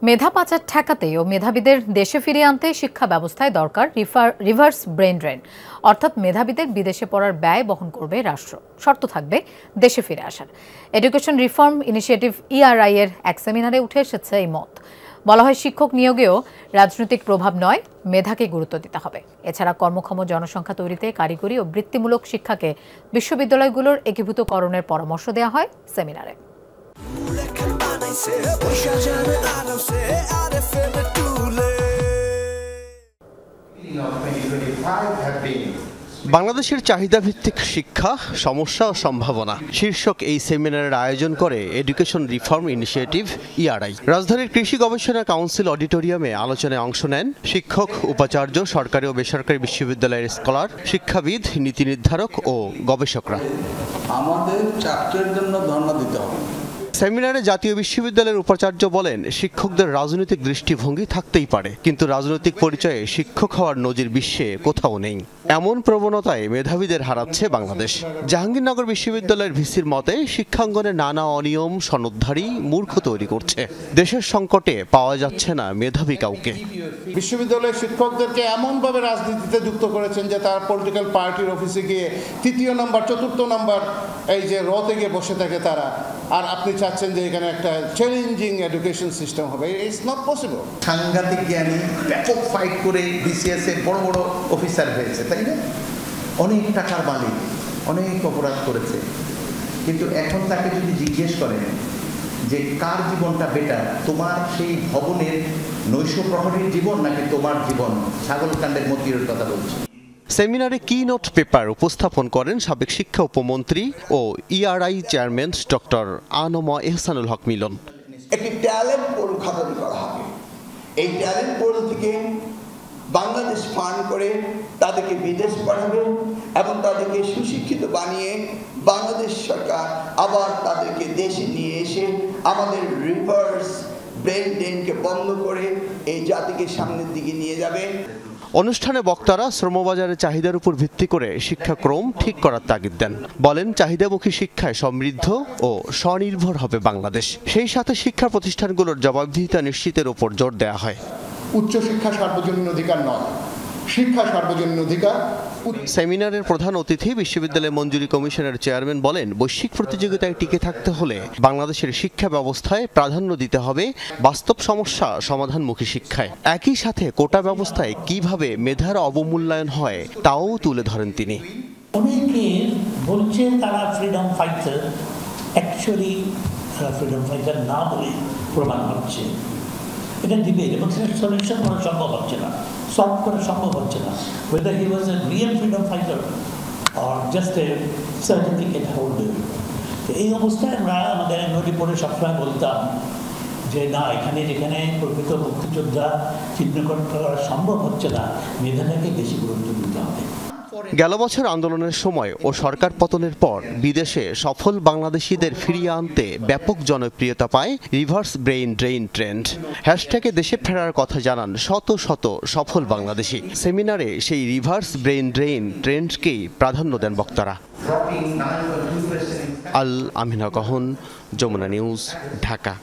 মেধা পাচার ঠেকাতে ও মেধাবীদের দেশে ফিরিয়ে আনতে শিক্ষা ব্যবস্থায় দরকার রিভার্স ব্রেন ড্রেন, অর্থাৎ মেধাবীদের বিদেশে পড়ার ব্যয় বহন করবে রাষ্ট্র, শর্ত থাকবে দেশে ফিরে আসার। এডুকেশন রিফর্ম ইনিশিয়েটিভ ERI এর এক সেমিনারে উঠে এসেছে এই মত। বলা হয়, শিক্ষক নিয়োগেও রাজনৈতিক প্রভাব নয়, মেধাকে গুরুত্ব দিতে হবে। এছাড়া কর্মক্ষম জনসংখ্যা তৈরিতে কারিগরি ও বৃত্তিমূলক শিক্ষাকে বিশ্ববিদ্যালয়গুলোর একীভূতকরণের পরামর্শ দেওয়া হয় সেমিনারে। বাংলাদেশের চাহিদা ভিত্তিক শিক্ষা, সমস্যা ও সম্ভাবনা শীর্ষক এই সেমিনারের আয়োজন করে এডুকেশন রিফর্ম ইনিশিয়েটিভ ERI। রাজধানীর কৃষি গবেষণা কাউন্সিল অডিটোরিয়ামে আলোচনায় অংশ নেন শিক্ষক, উপাচার্য, সরকারি ও বেসরকারি বিশ্ববিদ্যালয়ের স্কলার, শিক্ষাবিদ, নীতি নির্ধারক ও গবেষকরা। আমাদের চাকরির জন্য ধর্ণা দিতে হবে। সেমিনারে জাতীয় বিশ্ববিদ্যালয়ের উপাচার্য বলেন, শিক্ষকদের রাজনৈতিক দৃষ্টিভঙ্গি থাকতেই পারে, কিন্তু রাজনৈতিক পরিচয়ে শিক্ষক হওয়ার নজির বিশ্বে কোথাও নেই। এমন প্রবণতায় মেধাবীদের হারাচ্ছে বাংলাদেশ। জাহাঙ্গীরনগর বিশ্ববিদ্যালয়ের ভিসির মতে, শিক্ষাঙ্গনে নানা অনিয়ম সনদধারী মূর্খ তৈরি করছে। দেশের সংকটে পাওয়া যাচ্ছে না মেধাবী কাউকে। বিশ্ববিদ্যালয়ের শিক্ষকদেরকে এমনভাবে রাজনীতিতে যুক্ত করেছেন যে তার পলিটিক্যাল পার্টির অফিসে গিয়ে 3য় নাম্বার 4র্থ নাম্বার এই যে রতে গিয়ে বসে থাকে তারা। আর আপনি চাচ্ছেন যে এখানে একটা চ্যালেঞ্জিং এডুকেশন সিস্টেম হবে। It's not possible. সাংঘাতিক জ্ঞানী ব্যাপক ফাইট করে BCS এ বড় বড় অফিসার হয়েছে, তাই না? অনেক টাকার মালিক, অনেক অপরাধ করেছে, কিন্তু এখন তাকে যদি জিজ্ঞেস করেন যে কার জীবনটা বেটার, তোমার সেই ভবনের নৈশ প্রহরীর জীবন নাকি তোমার জীবন, ছাগলকাণ্ডের মতির কথা বলছি। সেমিনারে কি-নোট পেপার উপস্থাপন করেন সাবেক শিক্ষা উপমন্ত্রী ও ERI চেয়ারম্যান ডক্টর আ.ন.ম এহসানুল হক মিলন। একটি ট্যালেন্ট পোল খাতানি করা হবে। এই ট্যালেন্ট পোল থেকে বাংলাদেশ ফান্ড করে তাদেরকে বিদেশ পাঠাবে এবং তাদেরকে সুশিক্ষিত বানিয়ে বাংলাদেশ সরকার আবার তাদেরকে দেশে নিয়ে এসে আমাদের রিভার্স ব্রেন ড্রেনকে বন্ধ করে এই জাতিকে সামনের দিকে নিয়ে যাবে। অনুষ্ঠানে বক্তারা শ্রমবাজারের চাহিদার উপর ভিত্তি করে শিক্ষাক্রম ঠিক করার তাগিদ দেন। বলেন, চাহিদামুখী শিক্ষায় সমৃদ্ধ ও স্বনির্ভর হবে বাংলাদেশ। সেই সাথে শিক্ষা প্রতিষ্ঠানগুলোর জবাবদিহিতা নিশ্চিতের উপর জোর দেওয়া হয়। উচ্চশিক্ষা সার্বজনীন অধিকার নয়, শিক্ষা সার্বজনীন অধিকার। সেমিনারের প্রধান অতিথি বিশ্ববিদ্যালয় মঞ্জুরি কমিশনের চেয়ারম্যান বলেন, বৈশ্বিক প্রতিযোগিতায় টিকে থাকতে হলে বাংলাদেশের শিক্ষা ব্যবস্থায় প্রাধান্য দিতে হবে বাস্তব সমস্যা সমাধানমুখী শিক্ষায়। একই সাথে কোটা ব্যবস্থায় কিভাবে মেধার অবমূল্যায়ন হয় তাও তুলে ধরেন তিনি। অনেকে বলছেন তারা freedom fighter, actually freedom fighter না বলে প্রমাণ হচ্ছে। এটা ডিবেট এবং সেটা সলিউশন করা সম্ভব হচ্ছে না, সলভ করা সম্ভব হচ্ছে না। whether he was a real freedom fighter or just a certificate holder। তো এই অবস্থায় আমরা আমাদের নোটি পড়ে সবসময় বলতাম যে না, এখানে যেখানে প্রকৃত মুক্তিযোদ্ধা চিহ্নিত করা সম্ভব হচ্ছে না, মেধাটাকে বেশি গুরুত্ব দিতে হবে। গেল বছর আন্দোলনের সময় ও সরকার পতনের পর বিদেশে সফল বাংলাদেশিদের ফিরিয়ে আনতে ব্যাপক জনপ্রিয়তা পায় রিভার্স ব্রেইন ড্রেইন ট্রেন্ড। হ্যাশট্যাগে দেশে ফেরার কথা জানান শত শত সফল বাংলাদেশি। সেমিনারে সেই রিভার্স ব্রেইন ড্রেইন ট্রেন্ডকেই প্রাধান্য দেন বক্তারা। আল আমিনা গহন, যমুনা নিউজ, ঢাকা।